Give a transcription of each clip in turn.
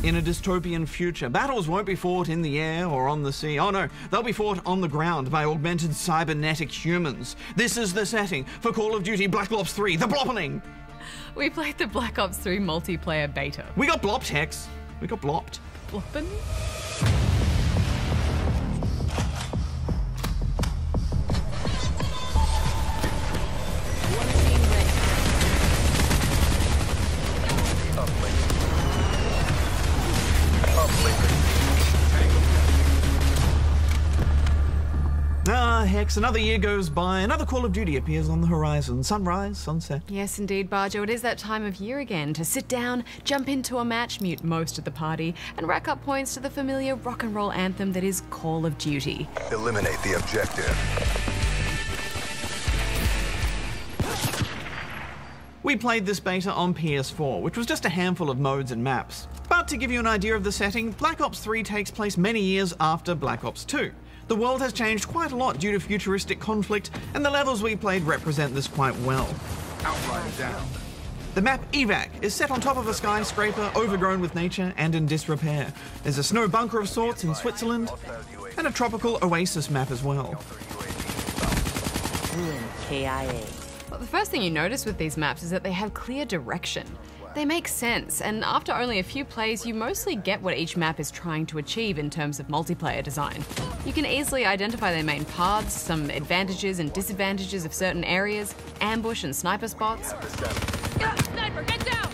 In a dystopian future, battles won't be fought in the air or on the sea. Oh no, they'll be fought on the ground by augmented cybernetic humans. This is the setting for Call of Duty Black Ops 3, the Bloppening. We played the Black Ops 3 multiplayer beta. We got blopped, Hex. We got blopped. Blopping? Ah, Hex, another year goes by, another Call of Duty appears on the horizon. Sunrise, sunset. Yes, indeed, Barjo. It is that time of year again to sit down, jump into a match, mute most of the party, and rack up points to the familiar rock and roll anthem that is Call of Duty. Eliminate the objective. We played this beta on PS4, which was just a handful of modes and maps. But to give you an idea of the setting, Black Ops 3 takes place many years after Black Ops 2. The world has changed quite a lot due to futuristic conflict, and the levels we played represent this quite well. Outline down. The map Evac is set on top of a skyscraper overgrown with nature and in disrepair. There's a snow bunker of sorts in Switzerland, and a tropical oasis map as well. KIA. Well, the first thing you notice with these maps is that they have clear direction. They make sense, and after only a few plays, you mostly get what each map is trying to achieve in terms of multiplayer design. You can easily identify their main paths, some advantages and disadvantages of certain areas, ambush and sniper spots. Sniper, get down!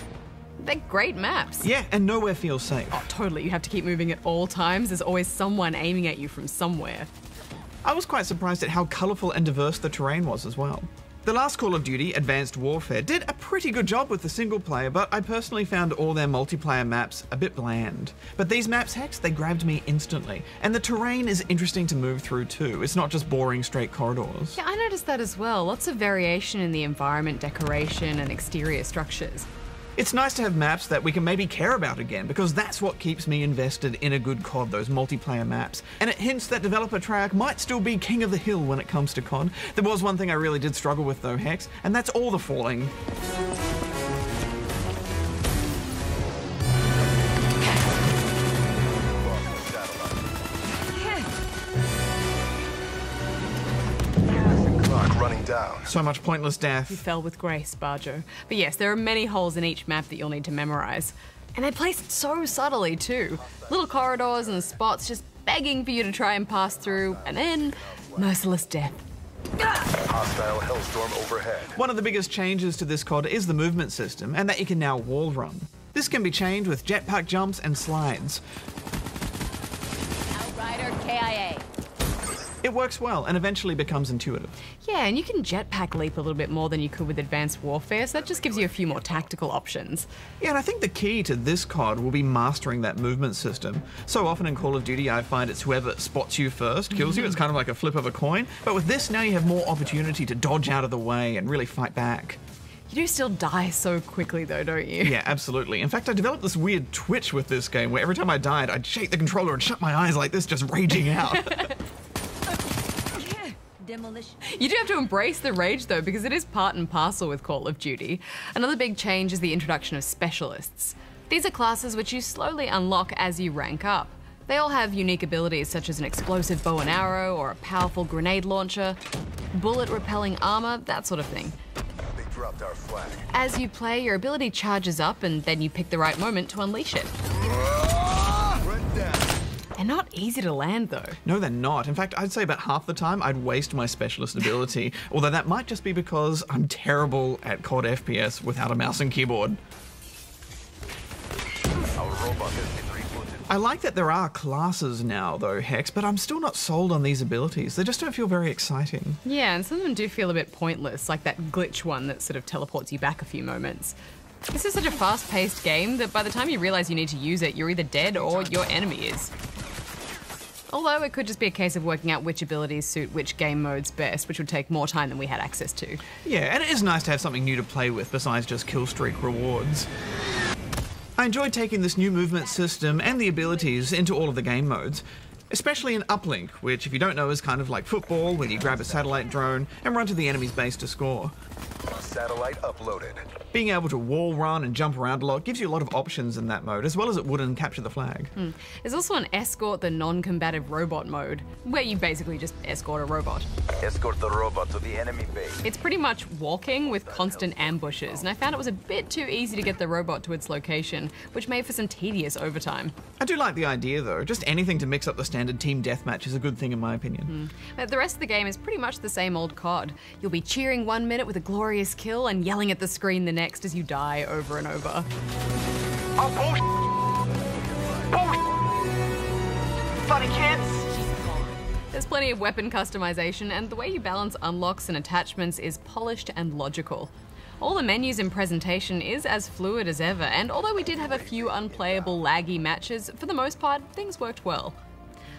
They're great maps. Yeah, and nowhere feels safe. Oh, totally. You have to keep moving at all times. There's always someone aiming at you from somewhere. I was quite surprised at how colourful and diverse the terrain was as well. The last Call of Duty, Advanced Warfare, did a pretty good job with the single player, but I personally found all their multiplayer maps a bit bland. But these maps, Hex, they grabbed me instantly. And the terrain is interesting to move through too. It's not just boring straight corridors. Yeah, I noticed that as well. Lots of variation in the environment, decoration, and exterior structures. It's nice to have maps that we can maybe care about again, because that's what keeps me invested in a good COD, those multiplayer maps. And it hints that developer Treyarch might still be king of the hill when it comes to COD. There was one thing I really did struggle with though, Hex, and that's all the falling. Running down. So much pointless You death. fell with grace, Barjo. But yes, there are many holes in each map that you'll need to memorize. And they're placed so subtly too. Little corridors and spots just begging for you to try and pass through, and then merciless death. Hostile hellstorm overhead. One of the biggest changes to this COD is the movement system, and that you can now wall run. This can be changed with jetpack jumps and slides. Outrider KIA. It works well and eventually becomes intuitive. Yeah, and you can jetpack leap a little bit more than you could with Advanced Warfare, so that just gives you a few more tactical options. Yeah, and I think the key to this COD will be mastering that movement system. So often in Call of Duty, I find it's whoever spots you first kills you. It's kind of like a flip of a coin. But with this, now you have more opportunity to dodge out of the way and really fight back. You do still die so quickly though, don't you? Yeah, absolutely. In fact, I developed this weird twitch with this game where every time I died, I'd shake the controller and shut my eyes like this, just raging out. Demolition. You do have to embrace the rage though, because it is part and parcel with Call of Duty. Another big change is the introduction of specialists. These are classes which you slowly unlock as you rank up. They all have unique abilities such as an explosive bow and arrow or a powerful grenade launcher, bullet repelling armor, that sort of thing. They dropped our flag. As you play, your ability charges up and then you pick the right moment to unleash it. Run down. They're not easy to land though. No, they're not. In fact, I'd say about half the time I'd waste my specialist ability, although that might just be because I'm terrible at COD FPS without a mouse and keyboard. Our robot has been rebooted. I like that there are classes now though, Hex, but I'm still not sold on these abilities. They just don't feel very exciting. Yeah, and some of them do feel a bit pointless, like that glitch one that sort of teleports you back a few moments. This is such a fast-paced game that by the time you realize you need to use it, you're either dead or your enemy is. Although it could just be a case of working out which abilities suit which game modes best, which would take more time than we had access to. Yeah, and it is nice to have something new to play with besides just kill streak rewards. I enjoyed taking this new movement system and the abilities into all of the game modes, especially in Uplink, which if you don't know is kind of like football, where you grab a satellite drone and run to the enemy's base to score. Satellite uploaded. Being able to wall run and jump around a lot gives you a lot of options in that mode, as well as it would in Capture the Flag. There's also an escort the non-combative robot mode, where you basically just escort a robot. Escort the robot to the enemy base. It's pretty much walking with constant ambushes, and I found it was a bit too easy to get the robot to its location, which made for some tedious overtime. I do like the idea though, just anything to mix up the standard team deathmatch is a good thing in my opinion. But the rest of the game is pretty much the same old COD. You'll be cheering 1 minute with a glorious kill and yelling at the screen the next as you die over and over. Funny kids! There's plenty of weapon customization, and the way you balance unlocks and attachments is polished and logical. All the menus and presentation is as fluid as ever, and although we did have a few unplayable laggy matches, for the most part, things worked well.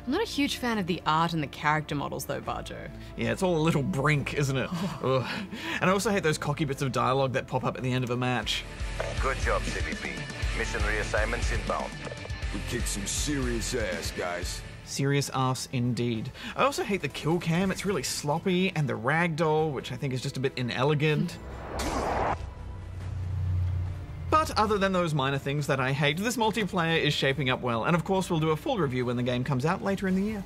I'm not a huge fan of the art and the character models though, Barjo. Yeah, it's all a little brink, isn't it? Ugh. And I also hate those cocky bits of dialogue that pop up at the end of a match. Good job, CVP. Mission reassignments inbound. We kicked some serious ass, guys. Serious ass indeed. I also hate the kill cam, it's really sloppy, and the ragdoll, which I think is just a bit inelegant. But other than those minor things that I hate, this multiplayer is shaping up well, and of course we'll do a full review when the game comes out later in the year.